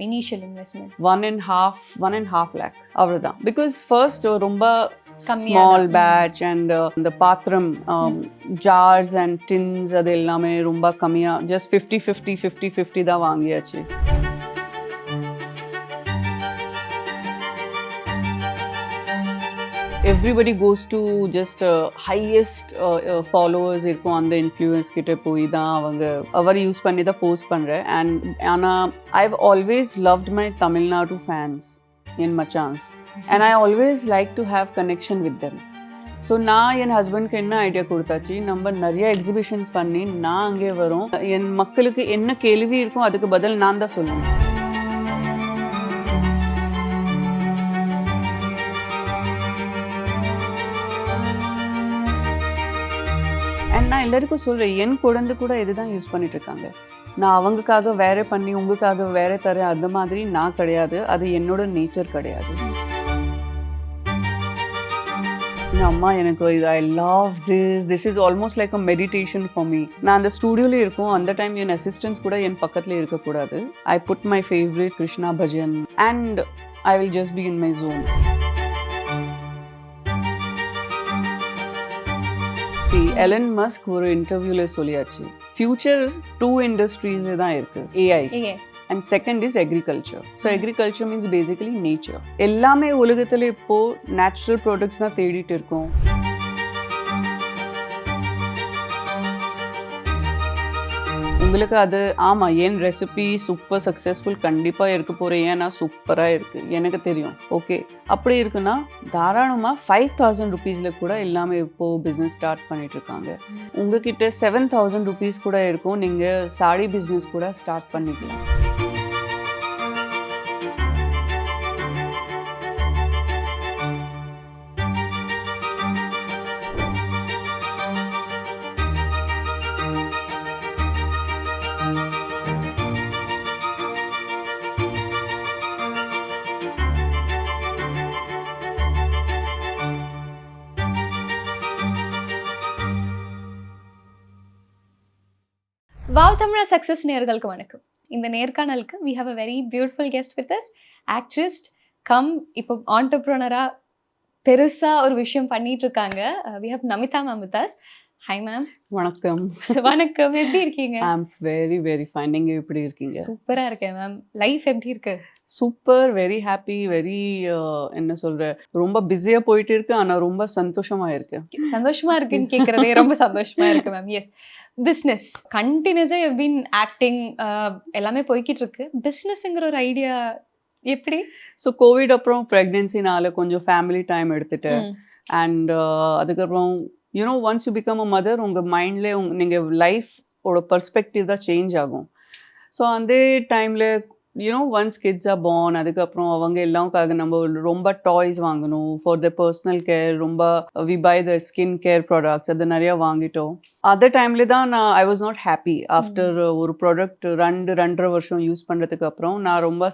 Initial investment 1.5 lakh அவ்வளவுதான். Because first ரொம்ப கம்மியா ஸ்மால் பேட்ச் அண்ட் இந்த பாத்திரம் ஜார்ஸ் அண்ட் டின்ஸ் அது எல்லாமே ரொம்ப கம்மியா ஜஸ்ட் 50-50 தான் வாங்கியாச்சு. Everybody goes to just highest followers இருக்கும் அந்த இன்ஃப்ளூயன்ஸ் கிட்ட போய் தான் அவர் யூஸ் பண்ணி தான் போஸ்ட் பண்ணுறேன். அண்ட் ஆனால் I've always loved my Tamil Nadu fans in Machans and I always like to have connection with them. So நான் என் ஹஸ்பண்ட்க்கு என்ன ஐடியா கொடுத்தாச்சு, நம்ம நிறைய எக்ஸிபிஷன்ஸ் பண்ணி நான் அங்கே வரோம், என் மக்களுக்கு என்ன கேள்வி இருக்கும் அதுக்கு பதில் நான் தான் சொல்லணும். அண்ட் நான் எல்லாருக்கும் சொல்கிறேன், என் குழந்தை கூட இதுதான் யூஸ் பண்ணிட்டு இருக்காங்க. நான் அவங்களுக்காக வேற பண்ணி உங்களுக்காக வேற தரேன் அந்த மாதிரி நான் கிடையாது. அது என்னோட நேச்சர் கிடையாது. அம்மா எனக்கு இது I love this is almost like a meditation for me. நான் அந்த ஸ்டூடியோவில் இருக்கும், அந்த டைம் என் அசிஸ்டன்ஸ் கூட என் பக்கத்தில் இருக்கக்கூடாது. I put my favourite Krishna bhajan and I will just be in my zone. Elon Musk ஒரு இன்டர்வியூல சொல்லியாச்சு, ஃபியூச்சர் 2 இண்டஸ்ட்ரீஸ் தான் இருக்கு, AI and second is agriculture. So agriculture means basically nature. எல்லாமே உலகத்துல இப்போ நேச்சுரல் ப்ராடக்ட்ஸ் தான் தேடிட்டு இருக்கோம். உங்களுக்கு அது ஆமாம், என் ரெசிபி சூப்பர் சக்ஸஸ்ஃபுல் கண்டிப்பாக இருக்க போகிறேன், ஏன்னா சூப்பராக இருக்குது எனக்கு தெரியும். ஓகே, அப்படி இருக்குன்னா தாராளமாக 5,000 rupeesல கூட எல்லாமே இப்போது பிஸ்னஸ் ஸ்டார்ட் பண்ணிட்டு இருக்காங்க. உங்ககிட்ட 7,000 rupees கூட இருக்கும், நீங்கள் சாரி பிஸ்னஸ் கூட ஸ்டார்ட் பண்ணிக்கலாம். வாவ் தமிழா சக்ஸஸ் நேயர்களுக்கு வணக்கம். இந்த நேர்காணலுக்கு we have a very beautiful guest with us, actress cum இப்போ ஆண்டர்ப்ரனராக பெருசாக ஒரு விஷயம் பண்ணிட்டு இருக்காங்க. we have Namitha ma'am with us. Hi ma'am. வணக்கம். வணக்கம், எப்படி இருக்கீங்க? I am very very fine. நீங்கள் எப்படி இருக்கீங்க? சூப்பராக இருக்கேன் மேம். லைஃப் எப்படி இருக்கு? சூப்பர், வெரி ஹாப்பி, வெரி என்ன சொல்ற, ரொம்ப பிஸியா போயிட்டு இருக்கு, ஆனா ரொம்ப சந்தோஷமா இருக்கு. சந்தோஷமா இருக்குன்னு கேட்கறதே ரொம்ப சந்தோஷமா இருக்கு மேம். எஸ், பிஸ்னஸ் கண்டினியூஸா யூ பீன் ஆக்டிங், எல்லாமே போய்கிட்டு இருக்கு. பிஸ்னஸ்ங்கிற ஒரு ஐடியா எப்படி? ஸோ கோவிட் அப்புறம் ப்ரெக்னென்சினால கொஞ்சம் ஃபேமிலி டைம் எடுத்துட்டேன். அண்ட் அதுக்கப்புறம் you know once you become a mother, உங்கள் மைண்ட்லேயே நீங்கள் லைஃபோட பர்ஸ்பெக்டிவ் தான் சேஞ்ச் ஆகும். ஸோ அந்த டைமில் you know once kids are born, அதுக்கப்புறம் அவங்க எல்லாருக்காக நம்ம ரொம்ப டாய்ஸ் வாங்கணும் ஃபார் த பர்சனல் கேர், ரொம்ப we buy the skin care products, அது நிறையா வாங்கிட்டோம். அந்த டைம்ல தான் நான் I was not happy. After ஒரு ப்ராடக்ட் 2.5 வருஷம் யூஸ் பண்ணுறதுக்கு அப்புறம் நான் ரொம்ப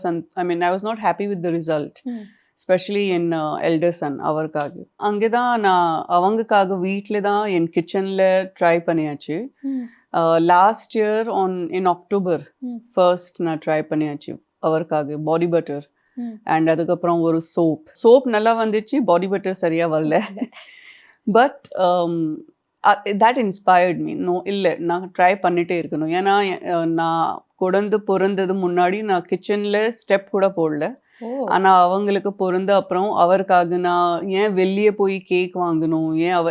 I was not happy with the result, specially என் எல்டர் சன். அவருக்காக அங்கே தான் நான் அவங்களுக்காக வீட்டில் தான் என் கிச்சனில் ட்ரை பண்ணியாச்சு. லாஸ்ட் இயர் இன் அக்டோபர் 1st நான் ட்ரை பண்ணியாச்சு அவருக்காக பாடி பட்டர். அண்ட் அதுக்கப்புறம் ஒரு சோப் நல்லா வந்துச்சு, பாடி பட்டர் சரியாக வரல. But that inspired me. நோ இல்லை, நான் ட்ரை பண்ணிகிட்டே இருக்கணும். ஏன்னா நான் பிறந்தது முன்னாடி நான் கிச்சனில் ஸ்டெப் கூட போடல. ஆனால் அவங்களுக்கு பிறந்த அப்புறம் அவருக்காக நான் ஏன் வெளியே போய் கேக் வாங்கணும், ஏன்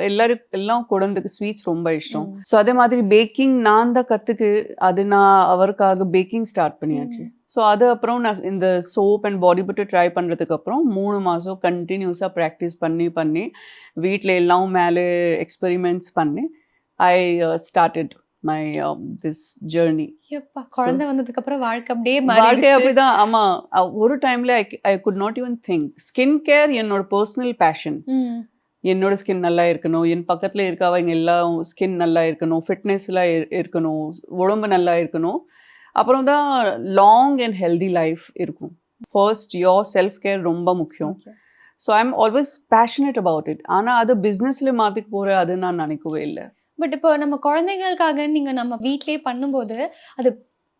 எல்லாம் குழந்தைக்கு ஸ்வீட்ஸ் ரொம்ப இஷ்டம். ஸோ அதே மாதிரி பேக்கிங் நான் தான் கற்றுக்கு, அது நான் அவருக்காக பேக்கிங் ஸ்டார்ட் பண்ணியாச்சு. ஸோ அது அப்புறம் நான் இந்த soap and body butter try பண்ணுறதுக்கு அப்புறம் 3 மாதம் கண்டினியூஸாக ப்ராக்டிஸ் பண்ணி வீட்டில் எல்லாம் மேலே எக்ஸ்பெரிமெண்ட்ஸ் பண்ணி I started my this journey. குழந்தை வந்ததுக்கு அப்புறம் வாழ்க்கை அப்படிதான். ஆமா, ஒரு டைம்ல I could not even think. Skin care என்னோட பர்சனல் பேஷன். என்னோட ஸ்கின் நல்லா இருக்கணும், என் பக்கத்துல இருக்கவங்க எல்லாம் ஸ்கின் நல்லா இருக்கணும், ஃபிட்னஸ்ல இருக்கணும், உடம்பு நல்லா இருக்கணும், அப்புறம் தான் லாங் அண்ட் ஹெல்தி லைஃப் இருக்கும். ஃபர்ஸ்ட் யோர் செல்ஃப் கேர் ரொம்ப முக்கியம். So I am always passionate about it. ஆனால் அது பிஸ்னஸ்ல மாற்றிக்க போகிற அது நான் நினைக்கவே இல்லை. பட் இப்போ நம்ம குழந்தைங்களுக்காக நீங்கள் நம்ம வீட்லேயே பண்ணும்போது அது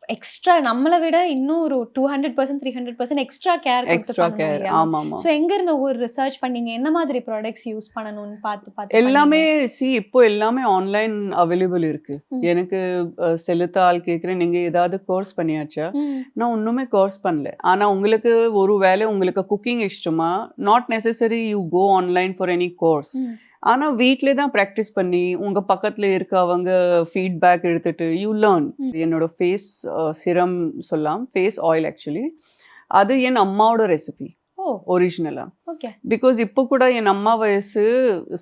எக்ஸ்ட்ரா நம்மள விட இன்னும் ஒரு 200% 300% எக்ஸ்ட்ரா கேர் கொடுத்து எக்ஸ்ட்ரா பண்ணணும் கேர். இல்லையா? ஆமாமா. ஸோ எங்க இருந்து ஒரு ரிசர்ச் பண்ணீங்க? என்ன மாதிரி ப்ராடக்ட்ஸ் யூஸ் பண்ணணும்னு பார்த்து எல்லாமே பண்ணீங்க? இப்போ எல்லாமே ஆன்லைன் அவைலபிள் இருக்கு. ம். எனக்கு செலுத்த ஆள் கேட்குறேன், நீங்க ஏதாவது கோர்ஸ் பண்ணியாச்சா? ம். நான் ஒண்ணுமே கோர்ஸ் பண்ணல. ஆனா உங்களுக்கு ஒரு வேளை உங்களுக்கு குக்கிங் இஷ்டமா, not necessary you go online for any course. ம். ஆனா வீட்லயே தான் பிராக்டிஸ் பண்ணி, உங்க பக்கத்துல இருக்கவங்க ஃபீட்பேக் எடுத்துட்டு யூ லேர்ன். ம். என்னோட ஃபேஸ் சிரம் சொல்லலாம். Face oil actually. அது என் அம்மாவோட ரெசிபி ஓ, ஒரிஜினலா. ஓகே. பிகாஸ் இப்போ கூட என் அம்மா வயசு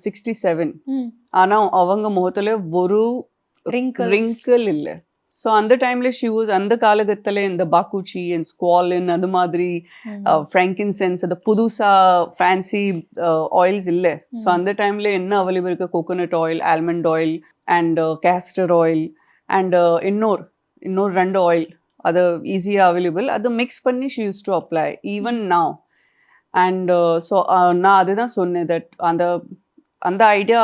67. ம். ஆனா அவங்க முகத்துல ஒரு Wrinkles. ரிங்கிள் இல்ல. ஸோ அந்த டைம்ல ஷி வாஸ் அந்த காலகட்டத்தில் இந்த பாக்குச்சி அண்ட் ஸ்குவாலின் அது மாதிரி ம். ஃப்ராங்கின்சென்ஸ் அது புதுசா ஃபேன்சி ஆயில்ஸ் இல்லை. ஸோ ம். அந்த டைம்ல என்ன அவைலபிள் இருக்கு, coconut oil, almond oil and castor oil and இன்னொரு 2 ஆயில் அது ஈஸியாக அவைலபிள். அது மிக்ஸ் பண்ணி she use to apply even now. And so நான் அதுதான் சொன்னேன் தட் அந்த ஐடியா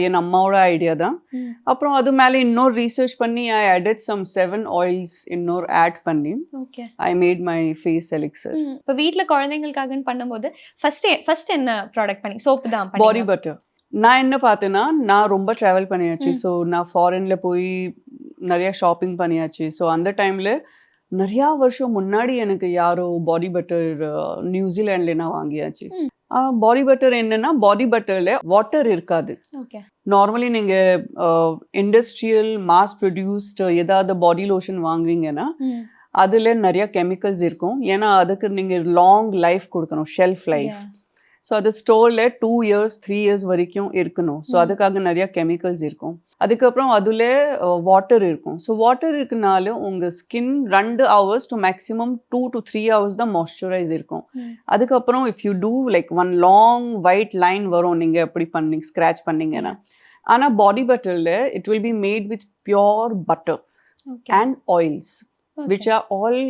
என் அம்மாவோட ஐடியா தான். ம். அப்புறம் அது மேலே இன்னொரு ரீசர்ச் பண்ணி ஐ added some 7 ஆயில்ஸ் இன்னொரு ஆட் பண்ணி okay. I made my face elixir. இப்போ வீட்ல குழந்தைங்களுக்காகன்னு பண்ணும்போது ஃபர்ஸ்ட் என்ன ப்ராடக்ட் பண்ணி சோப்பு தான் பாடி பண்ணீங்க? பட்டர். நான் என்ன பார்த்தேன்னா, நான் ரொம்ப ட்ராவல் பண்ணியாச்சு. ஸோ நான் ஃபாரின்ல போய் நிறைய ஷாப்பிங் பண்ணியாச்சு. ஸோ அந்த டைம்ல நிறையா வருஷம் முன்னாடி எனக்கு யாரோ பாடி பட்டர் நியூசிலாண்ட்ல நான் வாங்கியாச்சு. ம். பாடி பட்டர் என்னன்னா, பாடி பட்டர்ல வாட்டர் இருக்காது. ஓகே. நார்மலி நீங்க இண்டஸ்ட்ரியல் மாஸ் ப்ரொடியூஸ்ட் ஏதாவது பாடி லோஷன் வாங்குறீங்கன்னா ம். அதுல நிறைய கெமிக்கல்ஸ் இருக்கும். ஏன்னா அதுக்கு நீங்க லாங் லைஃப் கொடுக்கணும், ஷெல்ஃப் லைஃப். Yeah. ஸோ அது ஸ்டோர்ல 2 இயர்ஸ் 3 இயர்ஸ் வரைக்கும் இருக்கணும். ஸோ ம். அதுக்காக நிறைய கெமிக்கல்ஸ் இருக்கும். அதுக்கப்புறம் அதுல வாட்டர் இருக்கும். ஸோ வாட்டர் இருக்குனாலும் உங்க skin 2 hours to maximum 2 to 3 hours தான் மாய்ஸ்சரைஸ் இருக்கும். ம். அதுக்கப்புறம் if you do like one long white line வரும் நீங்க எப்படி பண்ணி ஸ்க்ராட்ச் பண்ணீங்கன்னா. ஆனா பாடி பட்டர்ல it will be made with pure butter okay. And oils which are all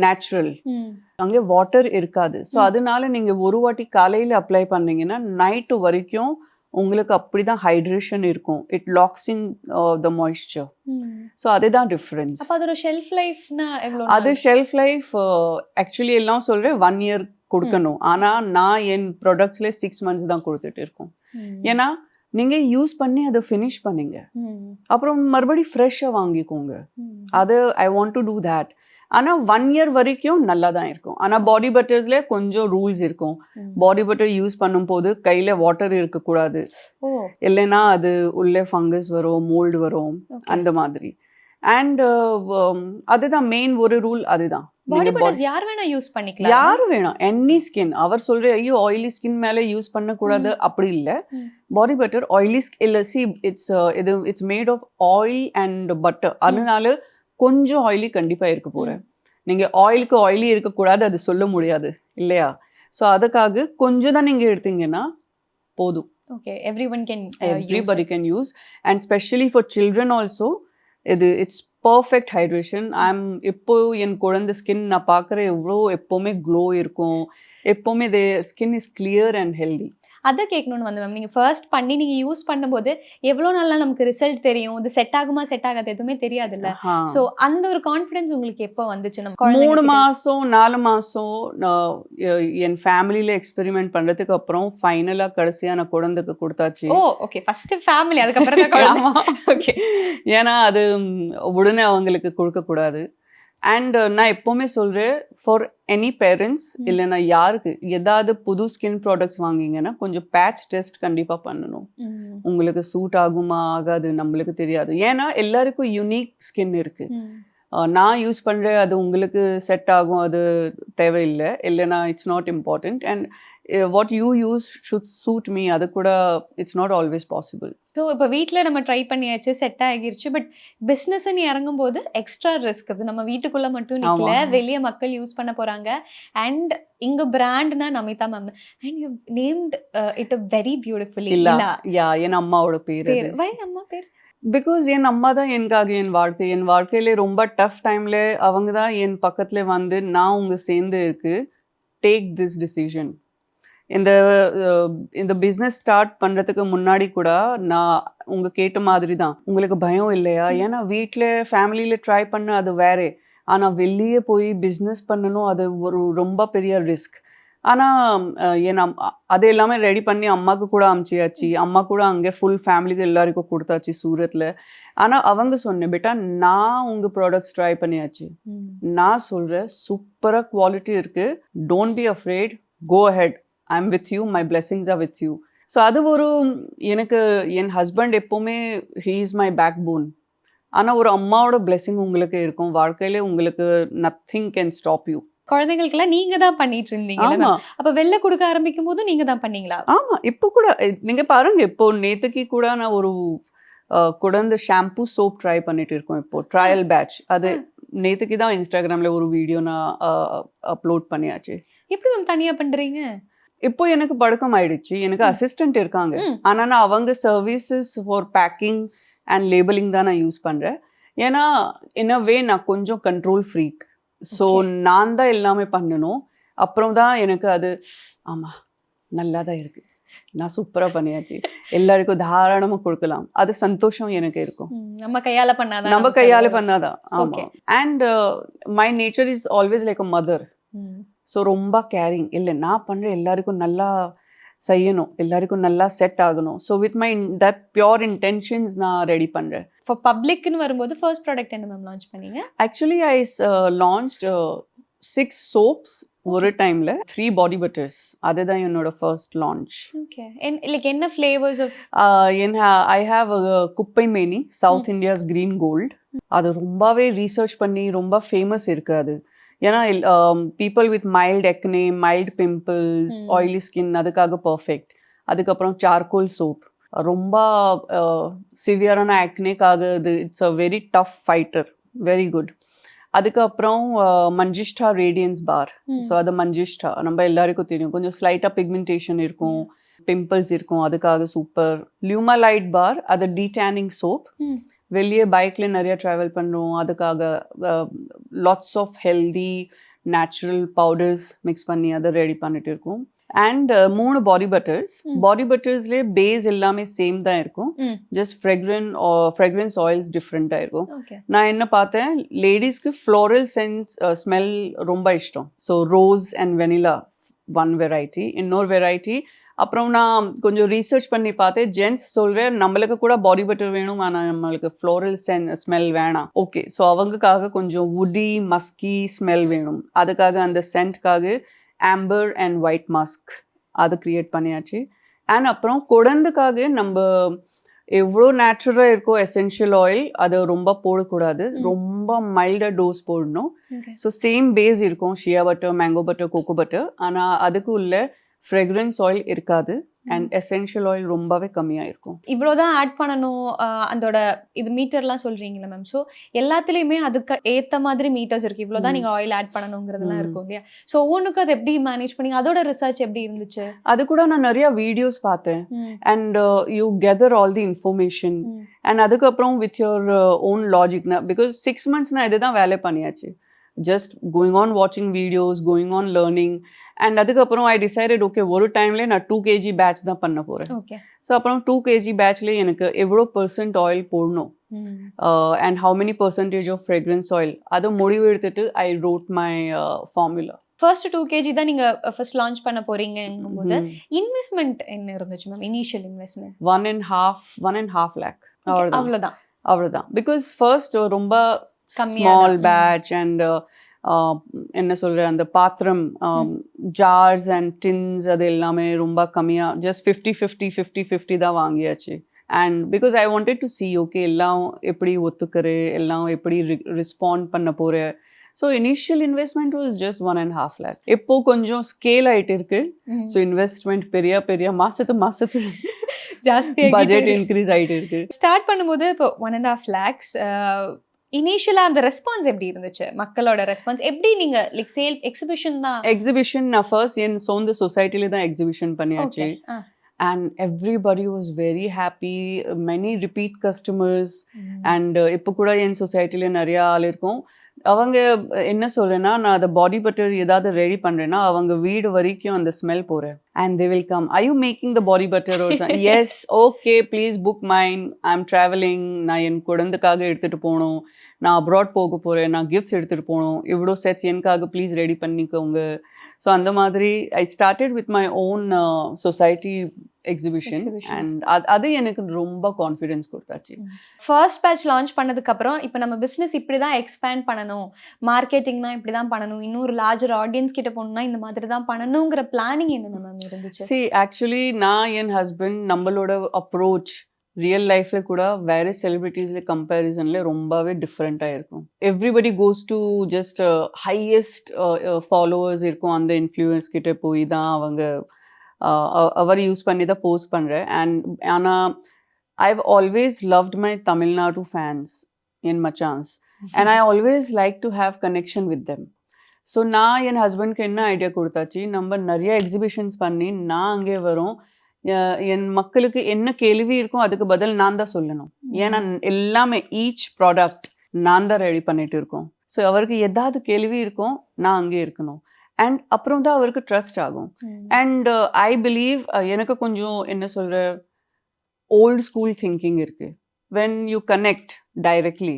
natural. ம். அங்கே வாட்டர் இருக்காது. ஸோ ம். அதனால நீங்க ஒரு வாட்டி காலையில அப்ளை பண்ணீங்கன்னா நைட்டு வரைக்கும் உங்களுக்கு அப்படிதான் ஹைட்ரேஷன் இருக்கும். It locks in the moisture. ம். ஸோ அதுதான் டிஃப்ரென்ஸ். அப்ப அதோட ஷெல்ஃப் லைஃப்னா எவ்வளவு அது நாள்? ஷெல்ஃப் லைஃப் ஆக்சுவலி எல்லாம் சொல்றேன் 1 இயர் கொடுக்கணும். ஆனா நான் என் ப்ராடக்ட்ஸ்ல 6 months தான் கொடுத்துட்டு இருக்கோம். ம். ஏன்னா நீங்க யூஸ் பண்ணி அதை ஃபினிஷ் பண்ணீங்க, ம். அப்புறம் மறுபடியும் ஃப்ரெஷ்ஷா வாங்கிக்கோங்க. ம். அது I want to do that. ஆனா 1 இயர் வரைக்கும் நல்லா தான் இருக்கும். ஆனா பாடி பட்டர்ஸ்ல கொஞ்சம் ரூல்ஸ் இருக்கும். ம். பாடி பட்டர் யூஸ் பண்ணும்போது கையில வாட்டர் இருக்கக்கூடாது. ஓ, இல்லைன்னா அது உள்ளே ஃபங்கஸ் வரும், மோல்டு வரும், ஓகே. அந்த மாதிரி. அண்ட் அதுதான் மெயின் ஒரு ரூல் அதுதான். பாடி நீங்க பட்டர்ஸ் யார் வேணா யூஸ் பண்ணிக்கலாம். யாரு வேணாம், எனி ஸ்கின். அவர் சொல்ற ஐயோ ஆயிலி ஸ்கின் மேல யூஸ் பண்ணக்கூடாது அப்படி இல்ல. ம். பாடி பட்டர் ஆயிலி இல்ல, see it's made of oil and butter. அதனால கொஞ்சம் ஆயிலி கண்டிப்பா இருக்க போறேன். நீங்க ஆயிலுக்கு ஆயிலி இருக்கக்கூடாது அது சொல்ல முடியாது இல்லையா? ஸோ அதுக்காக கொஞ்சம் தான் நீங்க எடுத்தீங்கன்னா போதும். Okay, everyone can Everybody can use, and especially for children also it's perfect hydration. இப்போ என் குழந்தை ஸ்கின் நான் பார்க்குறேன் எவ்வளோ எப்போவுமே க்ளோ இருக்கும், எப்போவுமே skin is clear and healthy. அதை கேட்கணும்னு வந்து மேம், நீங்க ஃபர்ஸ்ட் பண்ணி நீங்க யூஸ் பண்ணும்போது எவ்வளோ நாளா நமக்கு ரிசல்ட் தெரியும், இது செட் ஆகுமா செட் ஆகாது எதுவுமே தெரியாதுல்ல. ஸோ அந்த ஒரு கான்ஃபிடன்ஸ் உங்களுக்கு எப்போ வந்துச்சு? நம்ம 3 மாசம் 4 மாசம் என் ஃபேமிலியில எக்ஸ்பெரிமெண்ட் பண்றதுக்கு அப்புறம் ஃபைனலா கடைசியா நான் குழந்தைக்கு கொடுத்தாச்சு. ஓ, ஓகே. ஃபர்ஸ்ட் ஃபேமிலி, அதுக்கப்புறம் தான் குழந்தை. ஓகே. ஏன்னா அது உடனே அவங்களுக்கு கொடுக்க கூடாது. அண்ட் நான் எப்பவுமே சொல்றேன், ஃபார் எனி பேரண்ட்ஸ் இல்லைன்னா யாருக்கு ஏதாவது புது ஸ்கின் ப்ராடக்ட்ஸ் வாங்கிங்கன்னா கொஞ்சம் பேட்ச் டெஸ்ட் கண்டிப்பா பண்ணணும். உங்களுக்கு சூட் ஆகுமா ஆகாது நம்மளுக்கு தெரியாது. ஏன்னா எல்லாருக்கும் யூனிக் ஸ்கின் இருக்கு. நான் யூஸ் பண்றேன் அது உங்களுக்கு செட் ஆகும் அது தேவையில்லை, இல்லைன்னா it's not important. And what you use should suit me, அது கூட it's not always possible. So இப்போ வீட்டில் நம்ம ட்ரை பண்ணியாச்சு, செட் ஆகிருச்சு. பட் பிஸ்னஸ்ன்னு இறங்கும்போது எக்ஸ்ட்ரா ரிஸ்க். அது நம்ம வீட்டுக்குள்ள மட்டும் நிற்கல, வெளியே மக்கள் யூஸ் பண்ண போறாங்க. அண்ட் இங்க பிராண்ட்னா Namitha ma'am. And you named it very beautifully. இல்ல யா, என் அம்மாவோட பேரு. வை அம்மா பேர்? பிகாஸ் என் அம்மா தான் எனக்காக என் வாழ்க்கையில ரொம்ப டஃப் டைம்ல அவங்க தான் என் பக்கத்துல வந்து நான் உங்க சேர்ந்து இருக்கு, டேக் திஸ் டிசிஷன். இந்த இந்த பிஸ்னஸ் ஸ்டார்ட் பண்ணுறதுக்கு முன்னாடி கூட நான் கேட்ட மாதிரி தான், உங்களுக்கு பயம் இல்லையா? ஏன்னா வீட்டில் ஃபேமிலியில் ட்ரை பண்ண அது வேறே, ஆனால் வெளியே போய் பிஸ்னஸ் பண்ணணும், அது ஒரு ரொம்ப பெரிய ரிஸ்க். ஆனால் ஏன்னா அது எல்லாமே ரெடி பண்ணி அம்மாவுக்கு கூட அமுச்சியாச்சு, அம்மா கூட அங்கே ஃபுல் ஃபேமிலிக்கு எல்லாருக்கும் கொடுத்தாச்சு சூரத்தில். ஆனால் அவங்க சொன்னேன், பேட்டா நான் உங்கள் ப்ராடக்ட்ஸ் ட்ரை பண்ணியாச்சு, நான் சொல்கிறேன் சூப்பராக குவாலிட்டி இருக்குது, don't be afraid, go ahead, I am with you, my blessings are with you. So அது ஒரு எனக்கு என் ஹஸ்பண்ட் எப்போவுமே he is my backbone. ஆனால் ஒரு அம்மாவோட பிளெஸிங் உங்களுக்கு இருக்கும் வாழ்க்கையில, உங்களுக்கு நத்திங் கேன் ஸ்டாப் யூ. குழந்தைகளுக்கெல்லாம் நீங்க தான் பண்ணிட்டு இருந்தீங்க. ஆமா அப்ப வெளில கொடுக்க ஆரம்பிக்கும் போது நீங்க தான் பண்ணீங்களா? ஆமா, இப்போ கூட நீங்க பாருங்க, இப்போ நேத்துக்கு கூட நான் ஒரு குழந்தை ஷாம்பு சோப் ட்ரை பண்ணிட்டு இருக்கோம். இப்போ ட்ரையல் பேட்ச் அது நேத்துக்கு தான் இன்ஸ்டாகிராம்ல ஒரு வீடியோ நான் அப்லோட் பண்ணியாச்சு. எப்படி மேம் தனியா பண்றீங்க? இப்போ எனக்கு பழக்கம் ஆயிடுச்சு, எனக்கு அசிஸ்டன்ட் இருக்காங்க, ஆனா நான் அவங்க services for packing and labelling தான் நான் யூஸ் பண்றேன். ஏன்னா என்னவே நான் கொஞ்சம் கண்ட்ரோல் ஃப்ரீக், ஸோ நான் தான் எல்லாமே பண்ணணும். அப்புறம் தான் எனக்கு அது ஆமா நல்லா தான் இருக்கு, நான் சூப்பரா பண்ணியாச்சு, எல்லாருக்கும் தாராளமா கொடுக்கலாம், அது சந்தோஷம் எனக்கு இருக்கும். நம்ம கையால பண்ணாதான், நம்ம கையால பண்ணாதான். ஆமா. And my nature is always like a mother. So ரொம்ப கேரிங் இல்லை, நான் பண்ணுறேன் எல்லாருக்கும் நல்லா செய்யணும், எல்லாருக்கும் நல்லா செட் ஆகணும். So with my that pure intentions நான் ரெடி பண்ணுறேன். ஃபார் பப்ளிக்னு வரும்போது ஃபர்ஸ்ட் ப்ராடக்ட் என்ன மேம் லான்ச் பண்ணீங்க? ஆக்சுவலி ஐ லான்ச்ட் 6 சோப்ஸ் ஒரு டைம்ல, 3 பாடி பட்டர்ஸ், அதுதான் என்னோட ஃபர்ஸ்ட் லான்ச். ஓகே, லைக் என்ன ஃப்ளேவர்ஸ் ஆஃப்? ஐ ஹாவ் குப்பை many, South India's green gold. அது ரொம்பவே ரீசர்ச் பண்ணி ரொம்ப ஃபேமஸ் இருக்கு அது. ஏன்னா people with mild acne, mild pimples, oily skin, அதுக்காக பர்ஃபெக்ட். அதுக்கப்புறம் சார்கோல் சோப் ரொம்ப சிவியரான ஆக்னேக்காக இது it's a very tough fighter, very good. அதுக்கப்புறம் மஞ்சிஷ்டா ரேடியன்ஸ் பார். ஸோ அது மஞ்சிஷ்டா நம்ம எல்லாருக்கும் தெரியும், கொஞ்சம் ஸ்லைட்டாக பிக்மெண்டேஷன் இருக்கும், பிம்பிள்ஸ் இருக்கும், அதுக்காக சூப்பர். லியூமாலைட் பார், அது டீடேனிங் சோப், வெளியே பைக்ல நிறைய ட்ராவல் பண்ணுறோம், அதுக்காக lots of healthy natural powders mix பண்ணி அதை ரெடி பண்ணிட்டு இருக்கோம். And 3 body butters. பாடி பட்டர்ஸ்லேயே பேஸ் எல்லாமே சேம் தான் இருக்கும், ஜஸ்ட் ஃப்ரெக்ரன்ஸ் ஆயில்ஸ் டிஃப்ரெண்ட்டாக இருக்கும். நான் என்ன பார்த்தேன், லேடிஸ்க்கு ஃப்ளோரல் ஸ்மெல் ரொம்ப இஷ்டம். So rose and vanilla one variety, இன்னொரு வெரைட்டி. அப்புறம் நான் கொஞ்சம் ரீசர்ச் பண்ணி பார்த்தேன், ஜென்ட்ஸ் சொல்கிறேன் நம்மளுக்கு கூட பாடி பட்டர் வேணும், ஆனால் நம்மளுக்கு ஃப்ளோரல் ஸ்மெல் வேணாம். ஓகே, ஸோ அவங்களுக்காக கொஞ்சம் வுடி மஸ்கி ஸ்மெல் வேணும், அதுக்காக அந்த சென்ட்காக ஆம்பர் அண்ட் ஒயிட் மஸ்க் அது க்ரியேட் பண்ணியாச்சு. அண்ட் அப்புறம் குழந்தைக்காக நம்ம எவ்வளோ நேச்சுரலாக இருக்கோ எசென்ஷியல் ஆயில் அது ரொம்ப போடக்கூடாது, ரொம்ப மைல்டாக டோஸ் போடணும். ஸோ சேம் பேஸ் இருக்கும், shea butter, mango butter, cocoa butter, ஆனால் அதுக்கு உள்ள ஃப்ரெக்ரன்ஸ் ஆயில் இருக்காது அண்ட் எசென்ஷியல் ஆயில் ரொம்பவே கம்மியாக இருக்கும். இவ்வளோதான் ஆட் பண்ணணும் அதோட இது மீட்டர்லாம் சொல்கிறீங்களா மேம்? ஸோ எல்லாத்துலேயுமே அதுக்கு ஏற்ற மாதிரி மீட்டர்ஸ் இருக்குது, இவ்வளோதான் நீங்கள் ஆயில் ஆட் பண்ணணுங்கிறதுலாம் இருக்கும் இல்லையா? ஸோ ஒவ்வொன்றுக்கு அது எப்படி மேனேஜ் பண்ணி, அதோட ரிசர்ச் எப்படி இருந்துச்சு? அது கூட நான் நிறைய வீடியோஸ் பார்த்தேன் and you gather all the information and அதுக்கப்புறம் with your own logic. Because 6 months நான் இதுதான் வேலை பண்ணியாச்சு, just going on watching videos, going on learning. And அதுக்கப்புறம் I decided okay ஒரு டைம்ல நான் 2 kg பேட்ச் தான் பண்ண போறேன். ஓகே, ஸோ அப்புறம் 2 kg பேட்ச்ல எனக்கு எவ்வளோ % ஆயில் போடணும் and how many % of fragrance oil, அதை முடிவு எடுத்துட்டு I wrote my formula. First 2 kg தான் நீங்க ஃபர்ஸ்ட் லான்ச் பண்ண போறீங்கும்போது இன்வெஸ்ட்மெண்ட் என்ன இருந்துச்சு மேம்? Initial investment 1.5 lakh. அவ்வளோதான். பிகாஸ் ஃபர்ஸ்ட் ரொம்ப ஸ்மால் பேட்ச் அண்ட் என்ன சொல்ற அந்த பாத்திரம் ஜார்ஸ் அண்ட் டின்ஸ் அது எல்லாமே ரொம்ப கம்மியாக, ஜஸ்ட் 50-50 தான் வாங்கியாச்சு. And because I wanted to C okay எல்லாம் எப்படி ஒத்துக்குறு, எல்லாம் எப்படி ரெஸ்பாண்ட் பண்ண போகிற. So initial investment was just 1.5 lakh. இப்போ கொஞ்சம் ஸ்கேல் ஆகிட்டு இருக்கு, ஸோ இன்வெஸ்ட்மெண்ட் பெரிய மாசத்து ஜாஸ்தி பட்ஜெட் இன்க்ரீஸ் ஆகிட்டு இருக்கு. ஸ்டார்ட் பண்ணும்போது இப்போ 1.5 lakhs இனிஷியலாக அந்த ரெஸ்பான்ஸ் எப்படி இருந்துச்சு? மக்களோட ரெஸ்பான்ஸ் எப்படி? நீங்க லைக் சேல் எக்ஸிபிஷன் நான் ஃபர்ஸ்ட் என் சொந்த சொசைட்டில தான் எக்ஸிபிஷன் பண்ணியாச்சு and everybody was very happy, many repeat customers. And இப்போ கூட என் சொசைட்டில நிறைய ஆள் இருக்கும், அவங்க என்ன சொல்றேன்னா நான் அதை பாடி பட்டர் ஏதாவது ரெடி பண்றேன்னா அவங்க வீடு வரைக்கும் அந்த ஸ்மெல் போறேன். and they will come, are you making the body butter or something? Yes, okay, please book mine, I'm traveling, நான் என் குழந்தைக்காக எடுத்துட்டு போகணும், நான் அப்ராட் போக போகிறேன், நான் கிஃப்ட்ஸ் எடுத்துகிட்டு போகணும், இவ்வளோ செட்ஸ் எனக்காக ப்ளீஸ் ரெடி பண்ணிக்கோங்க. ஸோ அந்த மாதிரி I started with my own society exhibition and அது எனக்கு ரொம்ப கான்ஃபிடென்ஸ் கொடுத்தாச்சு. ஃபர்ஸ்ட் பேட்ச் லான்ச் பண்ணதுக்கப்புறம் இப்போ நம்ம பிஸ்னஸ் இப்படி தான் எக்ஸ்பேண்ட் பண்ணணும், மார்க்கெட்டிங்னா இப்படி தான் பண்ணணும், இன்னொரு லார்ஜர் ஆடியன்ஸ் கிட்ட போகணும்னா இந்த மாதிரி தான் பண்ணணுங்கிற பிளானிங் என்ன மேம் இருந்துச்சு? See, actually நான் என் ஹஸ்பண்ட் நம்மளோட அப்ரோச் ரியல் லைஃப்ல கூட வேற செலிபிரிட்டிஸ்ல கம்பேரிசன்ல ரொம்பவே டிஃப்ரெண்ட்டாக இருக்கும். Everybody goes to just highest followers இருக்கும், அந்த இன்ஃப்ளூயன்ஸ் கிட்ட போய் தான் அவங்க அவர் யூஸ் பண்ணி தான் போஸ்ட் பண்ணுறேன். ஆனால் I've always loved my Tamil Nadu fans in Machans and I always like to have connection with them. So நான் என் ஹஸ்பண்ட்க்கு என்ன ஐடியா கொடுத்தாச்சு, நம்ம நிறைய எக்ஸிபிஷன்ஸ் பண்ணி நான் அங்கே வரோம், என் மக்களுக்கு என்ன கேள்வி இருக்கும் அதுக்கு பதில் நான் தான் சொல்லணும். ஏன்னா எல்லாமே ஈச் ப்ராடக்ட் நான் தான் ரெடி பண்ணிட்டு இருக்கோம். ஸோ அவருக்கு ஏதாவது கேள்வி இருக்கும், நான் அங்கே இருக்கணும். அண்ட் அப்புறம் தான் அவருக்கு ட்ரஸ்ட் ஆகும். அண்ட் ஐ பிலீவ் எனக்கு கொஞ்சம் என்ன சொல்கிற ஓல்ட் ஸ்கூல் திங்கிங் இருக்கு. வென் யூ கனெக்ட் டைரக்ட்லி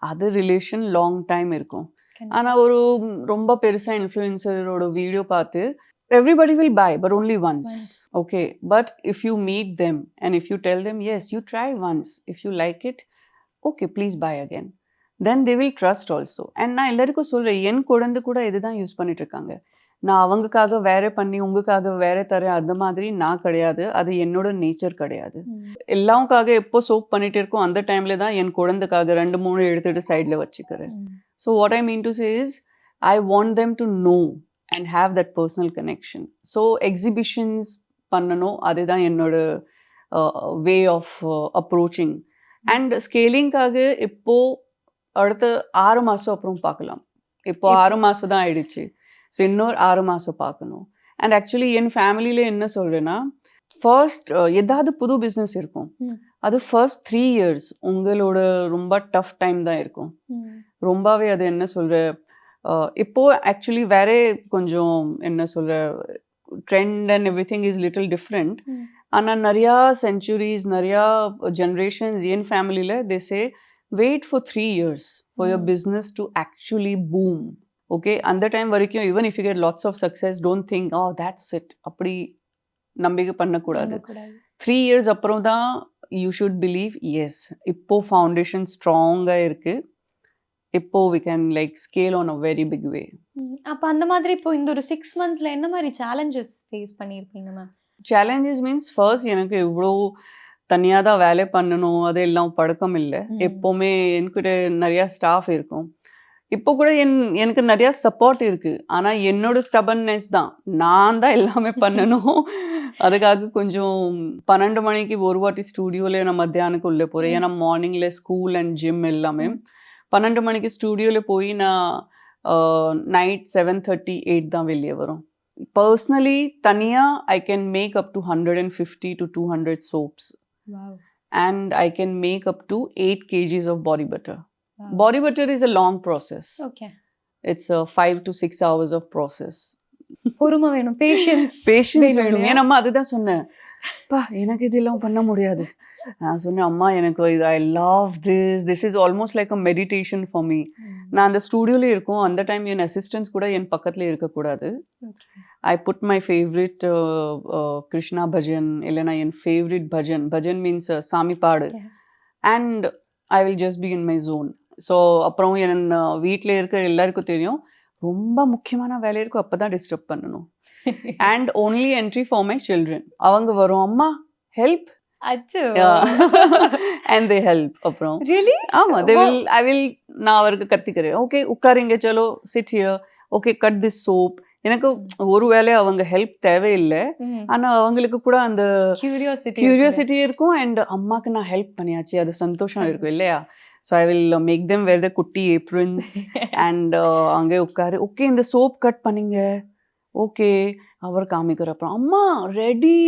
அது ரிலேஷன் லாங் டைம் இருக்கும். ஆனால் ஒரு ரொம்ப பெருசாக இன்ஃப்ளூயன்சரோட வீடியோ பார்த்து everybody will buy but only once. Okay, but if you meet them and if you tell them yes, you try once, if you like it, okay, please buy again, then they will trust also. And நான் எல்லாருக்கும் சொல்கிறேன், என் குழந்தை கூட இதுதான் use பண்ணிட்டு இருக்காங்க. நான் அவங்களுக்காக வேற பண்ணி உங்களுக்காக வேற தரேன் அந்த மாதிரி நான் கிடையாது, அது என்னோட நேச்சர் கிடையாது. எல்லாவுக்காக எப்போ சோப் பண்ணிட்டு இருக்கோம் அந்த டைம்ல தான் என் குழந்தைக்காக 2-3 எடுத்துட்டு சைடில் வச்சுக்கிறேன். So what I mean to say is I want them to know and have that personal connection. So exhibitions பண்ணனும், அதுதான் என்னோட way of approaching. And scaling-காக இப்போ அடுத்த 6 மாசம் அப்புறம் பார்க்கலாம். இப்போ 6 மாசம் தான் ஆயிடுச்சு. ஸோ இன்னொரு 6 மாசம் பார்க்கணும். அண்ட் ஆக்சுவலி என் ஃபேமிலியில என்ன சொல்றேன்னா, ஃபர்ஸ்ட் ஏதாவது புது பிஸ்னஸ் இருக்கும், அது ஃபர்ஸ்ட் 3 years உங்களோட ரொம்ப டஃப் டைம் தான் இருக்கும். ரொம்பவே அது என்ன சொல்ற இப்போ ஆக்சுவலி வேற கொஞ்சம் என்ன சொல்ற trend and everything is little different. ஆனால் நிறையா சென்ச்சுரிஸ் நிறையா ஜென்ரேஷன்ஸ் என் ஃபேமிலியில் they say wait for 3 years for your business to actually boom. Okay, அந்த டைம் வரைக்கும் even if you get lots of success don't think oh that's it, அப்படி நம்பிக்கை பண்ணக்கூடாது. 3 years அப்புறம் தான் யூ ஷுட் பிலீவ் எஸ் இப்போ ஃபவுண்டேஷன் ஸ்ட்ராங்காக இருக்குது, இப்போ we can like scale on a very big way. அப்ப அந்த மாதிரி இப்போ இந்த ஒரு 6 monthsல என்ன மாதிரி challenges ஃபேஸ் பண்ணிருப்பீங்க மேம்? Challenges means first எனக்கு இவ்வளோ தனியாக தான் வேலை பண்ணணும் அதெல்லாம் பழக்கம் இல்லை. எப்போவுமே என்கிட்ட நிறையா ஸ்டாஃப் இருக்கும். இப்போ கூட எனக்கு நிறையா சப்போர்ட் இருக்கு. ஆனால் என்னோட ஸ்டபன்னஸ் தான், நான் தான் எல்லாமே பண்ணணும். அதுக்காக கொஞ்சம் 12 மணிக்கு ஒரு வாட்டி ஸ்டூடியோவில் நான் மத்தியானுக்கு உள்ளே போகிறேன். ஏன்னா மார்னிங்கில் ஸ்கூல் அண்ட் ஜிம் எல்லாமே 12 மணிக்கு ஸ்டூடியோவில் போய் நான் நைட் 7:30, 8 தான் வெளியே வரும். பர்சனலி தனியாக I can make up to 150 to 200 soaps. Wow. And I can make up to 8 kgs of body butter. Wow. Body butter is a long process. Okay. It's a 5 to 6 hours of process. பொறுமை வேணும், patience வேணும். என் அம்மா அதுதான் சொன்னேன், பா எனக்கு இதெல்லாம் பண்ண முடியாது. நான் சொன்னேன், அம்மா எனக்கு இது I love this is almost like a meditation for me. நான் அந்த ஸ்டூடியோவில் இருக்கும், அந்த டைம் என் அசிஸ்டன்ஸ் கூட என் பக்கத்தில் இருக்கக்கூடாது. I put my favourite Krishna bhajan, இல்லைனா என் ஃபேவரட் பஜன் மீன்ஸ் சாமி பாடு, and I will just be in my zone. So அப்புறம் என் வீட்டில் இருக்கிற எல்லாருக்கும் தெரியும், ரொம்ப முக்கியமான வேலை இருக்கும் அப்போ தான் டிஸ்டர்ப் பண்ணணும். And only entry for my children. அவங்க வரும், அம்மா ஹெல்ப், and they help. அப்புறம் really ஆமா, I will நான் அவருக்கு கத்திக்கிறேன், ஓகே உட்காருங்க, சலோ sit here, okay cut this soap. எனக்கு ஒரு வேளை அவங்க ஹெல்ப் தேவையில்லை, ஆனா அவங்களுக்கு கூட அந்த கியூரியாசிட்டி இருக்கும். அண்ட் அம்மாக்கு நான் ஹெல்ப் பண்ணியாச்சு, அது சந்தோஷம் இருக்கும் இல்லையா? So I will make them wear the குட்டி ஏப்ரன்ஸ் அண்ட் அங்கே உட்காரு, ஓகே இந்த சோப் கட் பண்ணிங்க, ஓகே அவர் காமிக்கிற அப்புறம் அம்மா ரெடி,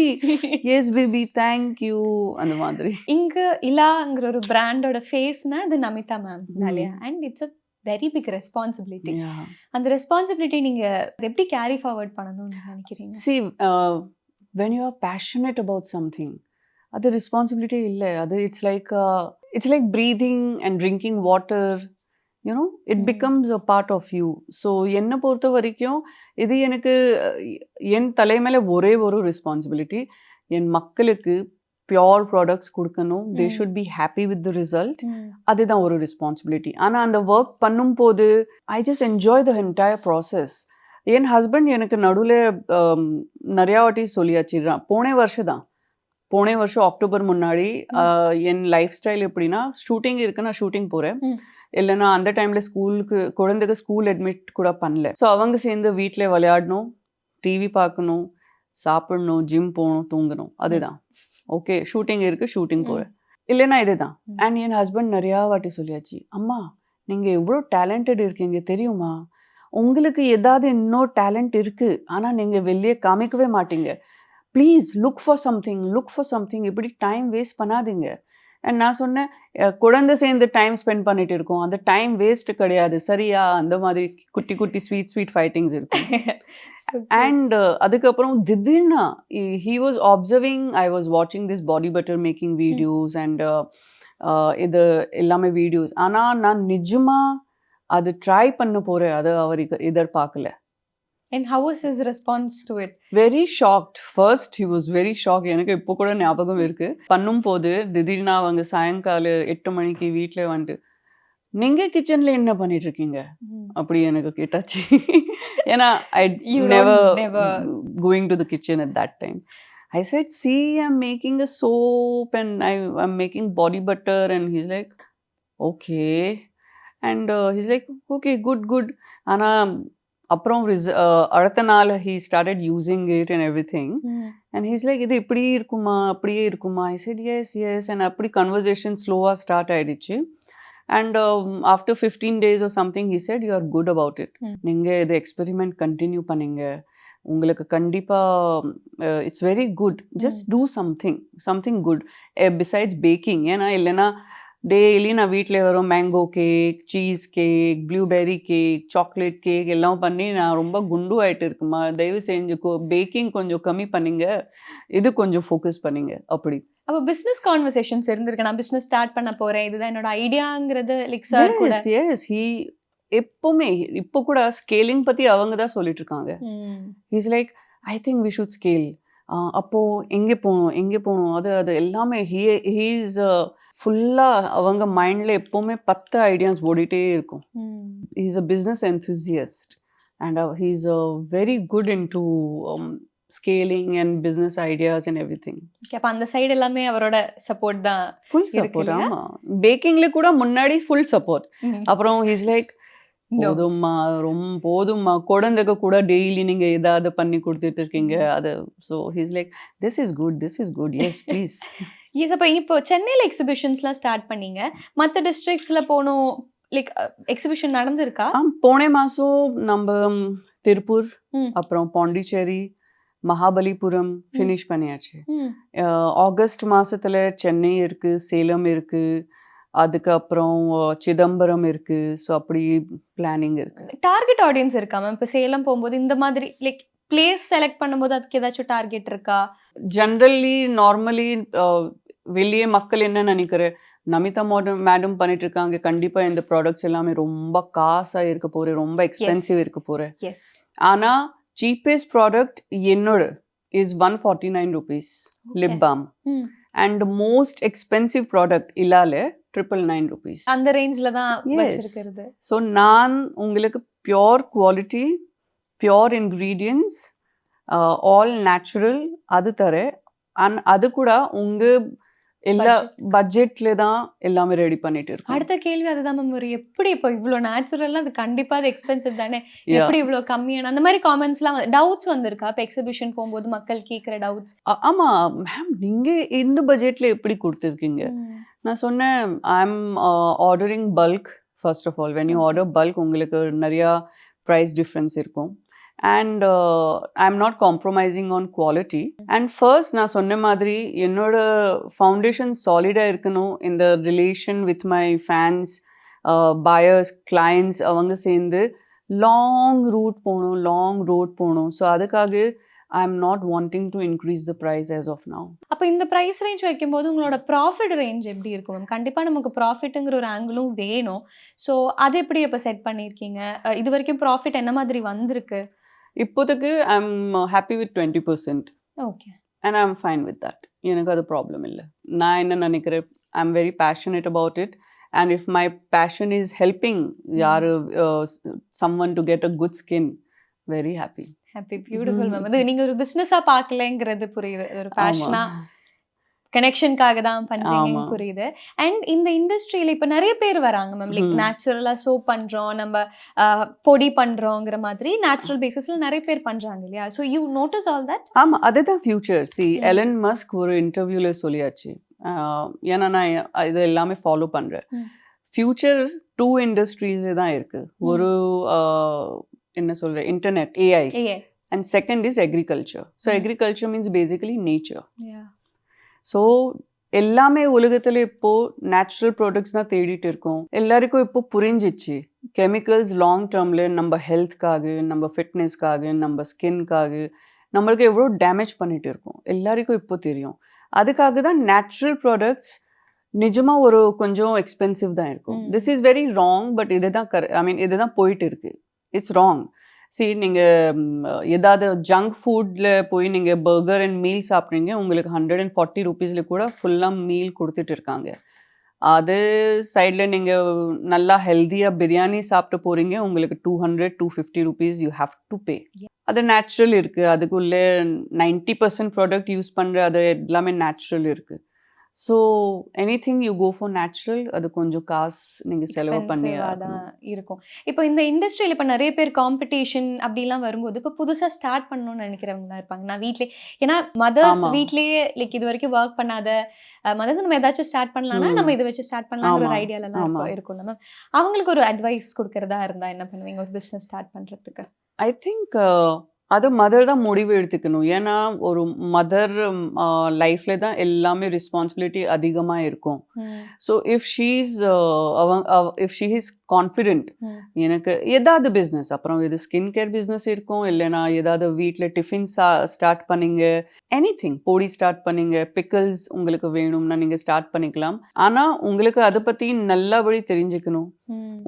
எஸ் பேபி தேங்க்யூ, அந்த மாதிரி. இங்க இலாங்கிற ஒரு பிராண்டோட ஃபேஸ்னா அது நமிதா மேம் இல்லையா? And it's a very big responsibility. அந்த ரெஸ்பான்சிபிலிட்டி நீங்க எப்படி கேரி ஃபார்வர்ட் பண்ணணும்னு நினைக்கிறீங்க? See, when you are passionate about something, அது ரெஸ்பான்சிபிலிட்டி இல்லை. அது it's like breathing and drinking water. You know it becomes a part of you. So என்னை பொறுத்த வரைக்கும் இது எனக்கு என் தலை மேலே ஒரே ஒரு ரெஸ்பான்சிபிலிட்டி, என் மக்களுக்கு பியோர் ப்ராடக்ட்ஸ் கொடுக்கணும். They should be happy with the result. அதுதான் ஒரு ரெஸ்பான்சிபிலிட்டி. ஆனால் அந்த ஒர்க் பண்ணும்போது I just enjoy the entire process. N husband எனக்கு நடுவில் நிறையா வாட்டி சொல்லியாச்சு, போன வருஷம் அக்டோபர் முன்னாடி என் லைஃப் ஸ்டைல் எப்படின்னா, ஷூட்டிங் இருக்கு, நான் ஷூட்டிங் போகிறேன், இல்லைன்னா அந்த டைமில் குழந்தைக்கு ஸ்கூல் அட்மிட் கூட பண்ணல. ஸோ அவங்க சேர்ந்து வீட்டில் விளையாடணும், டிவி பார்க்கணும், சாப்பிடணும், ஜிம் போகணும், தூங்கணும். அதுதான் ஓகே. ஷூட்டிங் இருக்கு, ஷூட்டிங் போகிறேன், இல்லைன்னா இதுதான். அண்ட் என் ஹஸ்பண்ட் நிறையா வாட்டி சொல்லியாச்சு, அம்மா நீங்கள் எவ்வளோ டேலண்டட் இருக்கீங்க தெரியுமா, உங்களுக்கு ஏதாவது இன்னொரு டேலண்ட் இருக்குது, ஆனால் நீங்கள் வெளியே காமிக்கவே மாட்டீங்க, ப்ளீஸ் லுக் ஃபார் சம்திங், இப்படி டைம் வேஸ்ட் பண்ணாதீங்க. அண்ட் நான் சொன்னேன், குழந்தை சேர்ந்து டைம் ஸ்பெண்ட் பண்ணிட்டு இருக்கோம், அந்த டைம் வேஸ்ட் கிடையாது சரியா, அந்த மாதிரி குட்டி குட்டி ஸ்வீட் ஃபைட்டிங்ஸ் இருக்கும். அண்ட் அதுக்கப்புறம் திடீர்னு ஹீ வாஸ் ஆப்சர்விங், ஐ வாஸ் வாட்சிங் this body butter making videos and இது எல்லாமே வீடியோஸ். ஆனால் நான் நிஜமாக அது ட்ரை பண்ண போகிறேன், அது அவருக்கு எதிர்பார்க்கல. And how was his response to it? Very shocked. First he was very shocked. எனக்கு இப்போ கூட ஞாபகம் இருக்கு. பண்ணும்போது திடீர்னு அவங்க சாயங்காலம் 8 மணிக்கு வீட்டில் வந்துட்டு, நீங்க கிச்சன்ல என்ன பண்ணிட்டு இருக்கீங்க அப்படி எனக்கு கேட்டாச்சு. ஏன்னா I never going to the kitchen at that time. I said, see, I'm making a soap and I'm making body butter. And he's like, okay. And he's like, okay, good. ஆனா அப்புறம் அடுத்த நாள் he started using it and everything. And he's like, இது இப்படி இருக்குமா அப்படியே இருக்குமா? I said, yes. And அப்படி conversation ஸ்லோவாக ஸ்டார்ட் ஆயிடுச்சு. And after 15 days or something, he said, you are good about it. நீங்கள் இது எக்ஸ்பெரிமெண்ட் கண்டினியூ பண்ணீங்க, உங்களுக்கு கண்டிப்பாக it's very good. Just do something good besides baking. ஏன்னா இல்லைன்னா டெய்லி நான் வீட்டில் வரும் mango cake, cheese cake, blueberry cake, chocolate cake எல்லாம் பண்ணி நான் ரொம்ப குண்டு ஆகிட்டு இருக்குமா, தயவு செஞ்சு பேக்கிங் கொஞ்சம் கம்மி பண்ணிங்க, இது கொஞ்சம் ஃபோக்கஸ் பண்ணிங்க. அப்படி அப்போ பிஸ்னஸ் கான்வர்சேஷன்ஸ் இருந்திருக்கு, நான் பிஸ்னஸ் ஸ்டார்ட் பண்ண போகிறேன், இதுதான் என்னோட ஐடியாங்கிறது லைக் சார் கூட? எஸ், எப்போவுமே இப்போ கூட ஸ்கேலிங் பற்றி அவங்க தான் சொல்லிட்டு இருக்காங்க. Is like, I think we should scale. அப்போது எங்கே போகணும் அது எல்லாமே ஹீ இஸ் ஃபுல்லாக அவங்க மைண்டில் எப்போவுமே 10 ஐடியாஸ் ஓடிட்டே இருக்கும். He is a business enthusiast and he is very good in to scaling and business ideas and every thing. அப்போ அந்த சைடு எல்லாமே அவரோட சப்போர்ட் தான், ஃபுல் சப்போர்ட். ஆமாம், பேக்கிங்கில் கூட முன்னாடி ஃபுல் சப்போர்ட். அப்புறம் ஹீஸ் லைக், போதும்மா குழந்தைக்கு கூட டெய்லி நீங்க ஏதாவது பண்ணி கொடுத்துட்டு இருக்கீங்க அது. So he's like, this is good, yes please. Yes. அப்போ இப்போ சென்னையில் எக்ஸிபிஷன்ஸ்லாம் ஸ்டார்ட் பண்ணீங்க, மற்ற டிஸ்ட்ரிக்ஸில் போகணும், லைக் எக்ஸிபிஷன் நடந்திருக்கா? போன மாதம் நம்ம திருப்பூர், அப்புறம் பாண்டிச்சேரி, மகாபலிபுரம் ஃபினிஷ் பண்ணியாச்சு. ஆகஸ்ட் மாதத்தில் சென்னை இருக்குது, சேலம் இருக்குது, அதுக்கப்புறம் சிதம்பரம் இருக்கு. ஸோ அப்படி பிளானிங் இருக்கு. டார்கெட் ஆடியன்ஸ் இருக்கா மேம்? இப்போ சேலம் போகும்போது இந்த மாதிரி லைக் பிளேஸ் செலக்ட் பண்ணும்போது அதுக்கு ஏதாச்சும் டார்கெட் இருக்கா? ஜென்ரலி நார்மலி வெளியே மக்கள் என்ன நினைக்கிறேன், நமிதா மேடம் பண்ணிட்டு இருக்காங்க, கண்டிப்பா இந்த ப்ராடக்ட்ஸ் எல்லாமே ரொம்ப காசா இருக்க போறேன், ரொம்ப எக்ஸ்பென்சிவ் இருக்க போறேன். ஆனா சீப்பஸ்ட் ப்ராடக்ட் என்னோட is 149 rupees lip balm. And most expensive product இல்லாலே 999 rupees. அந்த ரேஞ்சில தான் வச்சிருக்கிறது. ஸோ நான் உங்களுக்கு pure quality, pure ingredients, all natural அது தரேன். அண்ட் அது கூட உங்க எல்லா பட்ஜெட்ல தான் எல்லாமே ரெடி பண்ணிட்டு இருக்கோம். அடுத்த கேள்வி அதுதான் மேம், ஒரு எப்படி இப்போ இவ்வளோ நேச்சுரல், அது கண்டிப்பா அது எக்ஸ்பென்சிவ் தானே, எப்படி இவ்வளோ கம்மியான அந்த மாதிரி காமெண்ட்ஸ்லாம் டவுட்ஸ் வந்திருக்கா? இப்போ எக்ஸிபிஷன் போகும்போது மக்கள் கேட்குற டவுட்ஸ். ஆமா மேம், நீங்க இந்த பட்ஜெட்ல எப்படி கொடுத்துருக்கீங்க? நான் சொன்னேன், I am ordering bulk. First of all when you order bulk உங்களுக்கு நிறையா ப்ரைஸ் டிஃப்ரென்ஸ் இருக்கும். And I am not compromising on quality. And ஃபர்ஸ்ட் நான் சொன்ன மாதிரி என்னோட ஃபவுண்டேஷன் சாலிடாக இருக்கணும். இந்த relation with my fans, buyers, clients அவங்க சேர்ந்து லாங் ரோட் போகணும். ஸோ அதுக்காக I'm not wanting to increase the price as of now. அப்ப இந்த பிரைஸ் ரேஞ்ச் வைக்கும்போது உங்களோட ப்ராஃபிட் ரேஞ்ச் எப்படி இருக்கும் மேம்? கண்டிப்பா நமக்கு ப்ராஃபிட்ங்கிற ஒரு ஆங்கிளும் வேணும். ஸோ அது எப்படி அப்ப செட் பண்ணியிருக்கீங்க? இதுவரைக்கும் ப்ராஃபிட் என்ன மாதிரி வந்திருக்கு? இப்போதைக்கு I'm happy with 20% okay. and I'm fine with that. எனக்கு அது ப்ராப்ளம் இல்லை. நான் என்ன நினைக்கிறேன், I'm very passionate about it. And if my passion is helping someone to get a good skin, very happy. Happy, beautiful ma'am. அது நீங்க ஒரு பிசினஸா பார்க்கலங்கிறது புரியுது. ஒரு பேஷனா கனெக்ஷனுக்காக தான் பண்றீங்கன்னு ஆமா. புரியுது. அண்ட் இந்த இண்டஸ்ட்ரியில இப்ப நிறைய பேர் வராங்க மேம். லைக் நேச்சுரலா சோப் பண்றோம், நம்ம பொடி பண்றோங்கிற மாதிரி நேச்சுரல் பேசிஸ்ல நிறைய பேர் பண்றாங்க இல்லையா? So you notice all that? ஆமா, அதுதான் ஃபியூச்சர். எலன் மஸ்க் ஒரு இன்டர்வியூல சொல்லியாச்சு. ஏன்னா நான் இது எல்லாமே ஃபாலோ பண்றேன். ஃபியூச்சர் 2 இண்டஸ்ட்ரீஸே தான் இருக்கு. ஒரு என்ன சொல்ற, internet, AI, and second is agriculture. So agriculture means basically nature. So எல்லாமே உலகத்தில் இப்போ நேச்சுரல் ப்ராடக்ட்ஸ் தான் தேடிட்டு இருக்கோம். எல்லாருக்கும் இப்போ புரிஞ்சிச்சு கெமிக்கல்ஸ் லாங் டேர்மில் நம்ம ஹெல்த்காக, நம்ம ஃபிட்னஸ்க்காக, நம்ம ஸ்கின்காக நம்மளுக்கு எவ்வளோ டேமேஜ் பண்ணிட்டு இருக்கோம் எல்லாருக்கும் இப்போ தெரியும். அதுக்காக தான் நேச்சுரல் ப்ராடக்ட்ஸ் நிஜமாக ஒரு கொஞ்சம் எக்ஸ்பென்சிவ் தான் இருக்கும். This is very wrong. But இதுதான் இதுதான் போயிட்டு இருக்கு. It's wrong. நீங்கள் ஏதாவது ஜங்க் ஃபுட்டில் போய் நீங்கள் பர்கர் அண்ட் மீல் சாப்பிட்றீங்க, உங்களுக்கு 140 ரூபீஸில் கூட ஃபுல்லாக மீல் கொடுத்துட்டு இருக்காங்க. அது சைடில் நீங்கள் நல்லா ஹெல்த்தியாக பிரியாணி சாப்பிட்டு போகிறீங்க, உங்களுக்கு 200-250 rupees you have to pay. அது நேச்சுரல் இருக்குது. அதுக்குள்ளே 90% ப்ராடக்ட் யூஸ் பண்ணுற அது எல்லாமே நேச்சுரல் இருக்குது. So anything you go for natural, அது கொஞ்சம் காசு நீங்கள் செலவு பண்ணி தான் இருக்கும். இப்போ இந்த இண்டஸ்ட்ரியில் இப்போ நிறைய பேர் காம்படிஷன் அப்படிலாம் வரும்போது இப்போ புதுசாக ஸ்டார்ட் பண்ணணும்னு நினைக்கிறவங்களா இருப்பாங்க. நான் வீட்லேயே, ஏன்னா மதர்ஸ் வீட்லேயே லைக் இது வரைக்கும் ஒர்க் பண்ணாத மதர்ஸ் நம்ம ஏதாச்சும் ஸ்டார்ட் பண்ணலாம்னா நம்ம இதை வச்சு ஸ்டார்ட் பண்ணலாங்கிற ஒரு ஐடியாலலாம் இருக்கும்ல மேம். அவங்களுக்கு ஒரு அட்வைஸ் கொடுக்கறதா இருந்தால் என்ன பண்ணுவீங்க ஒரு பிஸ்னஸ் ஸ்டார்ட் பண்ணுறதுக்கு? ஐ திங்க் அது மதர் தான் முடிவு எடுத்துக்கணும். ஏன்னா ஒரு மதர் லைஃப்ல தான் எல்லாமே ரெஸ்பான்சிபிலிட்டி அதிகமாக இருக்கும். So if she is confident, எனக்கு ஏதாவது பிஸ்னஸ், அப்புறம் இது ஸ்கின் கேர் பிஸ்னஸ் இருக்கும், இல்லைனா ஏதாவது வீட்டில் டிஃபின் ஸ்டார்ட் பண்ணிங்க, எனிதிங், பொடி ஸ்டார்ட் பண்ணிங்க, பிக்கிள்ஸ் உங்களுக்கு வேணும்னா நீங்கள் ஸ்டார்ட் பண்ணிக்கலாம். ஆனால் உங்களுக்கு அதை பற்றி நல்லபடி தெரிஞ்சுக்கணும்.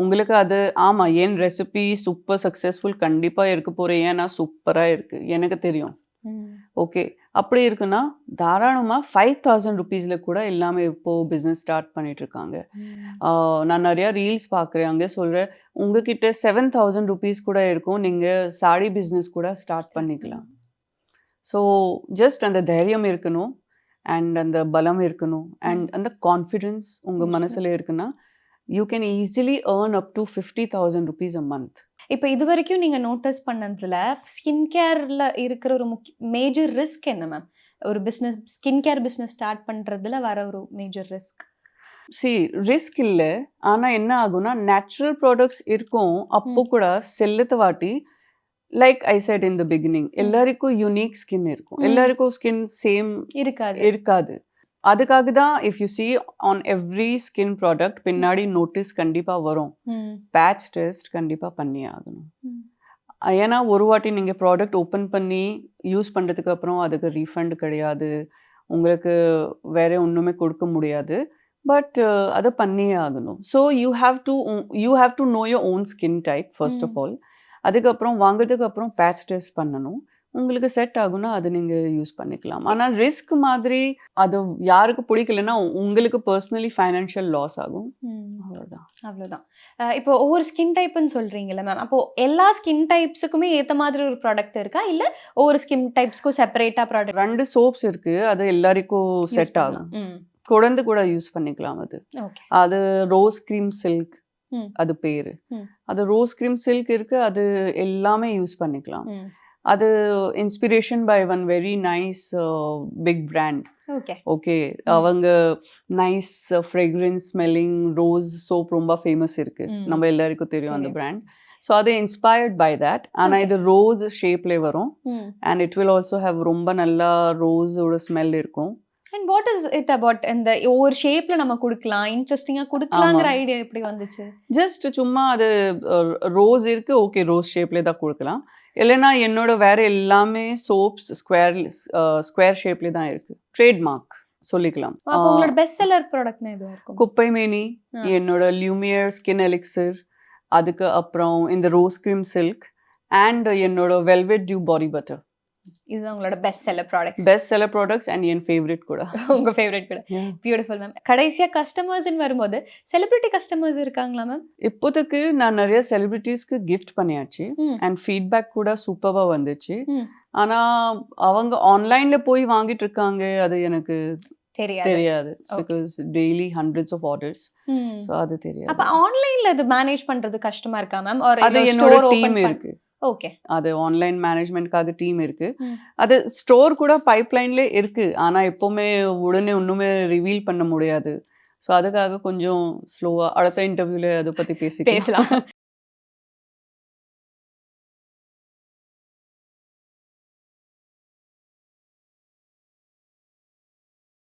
உங்களுக்கு அது ஆமாம், என் ரெசிபி சூப்பர் சக்ஸஸ்ஃபுல் கண்டிப்பாக இருக்க போகிறேன், ஏன்னா சூப்பராக இருக்குது எனக்கு தெரியும். ஓகே, அப்படி இருக்குன்னா தாராளமாக 5000 ரூபீஸில் கூட எல்லாமே இப்போது பிஸ்னஸ் ஸ்டார்ட் பண்ணிட்டு இருக்காங்க. நான் நிறையா ரீல்ஸ் பார்க்குறேன், அங்கே சொல்கிறேன் உங்ககிட்ட 7000 ரூபீஸ் கூட இருக்கும், நீங்கள் சாடி பிஸ்னஸ் கூட ஸ்டார்ட் பண்ணிக்கலாம். ஸோ ஜஸ்ட் அந்த தைரியம் இருக்கணும், அண்ட் அந்த பலம் இருக்கணும், அண்ட் அந்த கான்ஃபிடென்ஸ் உங்கள் மனசில் இருக்குன்னா you can easily earn up to 50,000 rupees a month. இப்போ இது வரைக்கும் நீங்கள் நோட்டீஸ் பண்ணதுல ஸ்கின் கேரில் இருக்கிற ஒரு மேஜர் ரிஸ்க் என்ன மேம்? ஒரு business, skin care business start பண்ணுறதுல வர ஒரு மேஜர் ரிஸ்க்? ரிஸ்க் இல்லை, ஆனால் என்ன ஆகும்னா நேச்சுரல் ப்ராடக்ட்ஸ் இருக்கும். அப்போ கூட செல்லத்து வாட்டி like I set in the beginning, எல்லாருக்கும் யூனிக் ஸ்கின் இருக்கும், எல்லாருக்கும் ஸ்கின் சேம் இருக்காது. அதுக்காக தான் if you see on every skin product பின்னாடி நோட்டீஸ் கண்டிப்பாக வரும், பேட்ச் டெஸ்ட் கண்டிப்பாக பண்ணி ஆகணும். ஏன்னா ஒரு வாட்டி நீங்கள் ப்ராடக்ட் ஓப்பன் பண்ணி யூஸ் பண்ணுறதுக்கு அப்புறம் அதுக்கு ரீஃபண்ட் கிடையாது, உங்களுக்கு வேற ஒன்றுமே கொடுக்க முடியாது. பட் அதை பண்ணியே ஆகணும். So you have to know your own skin type first of all. அதுக்கப்புறம் வாங்குறதுக்கு அப்புறம் பேட்ச் டெஸ்ட் பண்ணணும். உங்களுக்கு செட் ஆகும்னா அது நீங்கள் யூஸ் பண்ணிக்கலாம். ஆனால் ரிஸ்க் மாதிரி அது யாருக்கு பிடிக்கலன்னா உங்களுக்கு பர்சனலி ஃபைனான்ஷியல் லாஸ் ஆகும். அவ்வளோதான். இப்போ ஒவ்வொரு ஸ்கின் டைப்புன்னு சொல்கிறீங்கல்ல மேம், அப்போது எல்லா ஸ்கின் டைப்ஸுக்குமே ஏற்ற மாதிரி ஒரு ப்ராடக்ட் இருக்கா, இல்லை ஒவ்வொரு ஸ்கின் டைப்ஸ்க்கும் செப்பரேட்டாக ப்ராடக்ட்? 2 சோப்ஸ் இருக்குது, அது எல்லாருக்கும் செட் ஆகும். குழந்தை கூட யூஸ் பண்ணிக்கலாம். அது ரோஸ் க்ரீம் சில்க், அது பேர். அது ரோஸ் க்ரீம் சில்க் இருக்குது, அது எல்லாமே யூஸ் பண்ணிக்கலாம். அது inspiration by one very nice big brand. Okay, அவங்க nice fragrance smelling rose soap ரொம்ப ஃபேமஸ் இருக்கு, நம்ம எல்லாருக்கும் தெரியும் அந்த பிராண்ட். ஸோ அது இன்ஸ்பயர்ட் பை தட். ஆனால் இது ரோஸ் ஷேப்ல வரும், and it will also have ரொம்ப நல்லா ரோஸோட ஸ்மெல் இருக்கும். And what is it about இந்த ஒவ்வொரு ஷேப்ல நம்ம கொடுக்கலாம், இன்ட்ரெஸ்டிங்காக கொடுக்கலாங்கிற ஐடியா எப்படி வந்துச்சு? ஜஸ்ட் சும்மா அது ரோஸ் இருக்கு, ஓகே ரோஸ் ஷேப்ல தான் கொடுக்கலாம். இல்லைன்னா என்னோட வேற எல்லாமே சோப்ஸ் ஸ்கொயர் ஷேப்ல தான் இருக்கு. ட்ரேட்மார்க் சொல்லிக்கலாம். அப்போ உங்களோட பெஸ்ட் செல்லர் ப்ராடக்ட்னா எதுவா இருக்கும்? குப்பைமேனி, ஆ. என்னோட லியூமியர் ஸ்கின் எலிக்சர், அதுக்கு அப்புறம் இந்த ரோஸ் கிரீம் சில்க் அண்ட் என்னோட வெல்வெட் டியூ பாடி பட்டர். இதுதான் உங்களோட best seller products. Best seller products and N favourite கூட. உங்க ஃபேவரட் கூட. Beautiful ma'am. கடைசியா கஸ்டமர்ஸ்னு வரும்போது செலிபிரிட்டி கஸ்டமர்ஸ் இருக்காங்களா மேம்? இப்போதைக்கு நான் நிறைய செலிபிரிட்டிஸ்க்கு கிஃப்ட் பண்ணியாச்சு ம். அண்ட் ஃபீட்பேக் கூட சூப்பராக வந்துச்சு. ம். ஆனா அவங்க ஆன்லைன்ல போய் வாங்கிட்டு இருக்காங்க, அது எனக்கு தெரியாது. தெரியாது. Okay. Because daily hundreds of orders. ம். ஸோ அது தெரியாது. அப்ப ஆன்லைன்ல இது மேனேஜ் பண்றது கஷ்டமா இருக்கா மேம்? ஆர் அது இது என்னோட ஸ்டோர் டீம் ஓபன் இருக்கு. ஓகே. அது ஆன்லைன் மேனேஜ்மெண்ட்காக டீம் இருக்கு. ம். அது ஸ்டோர் கூட பைப்லைன்ல இருக்கு. ஆனா எப்பவுமே உடனே ஒண்ணுமே ரிவீல் பண்ண முடியாது. ஸோ அதுக்காக கொஞ்சம் ஸ்லோவா அடுத்த இன்டர்வியூல அதை பத்தி பேசிக்கலாம். பேசலாம்.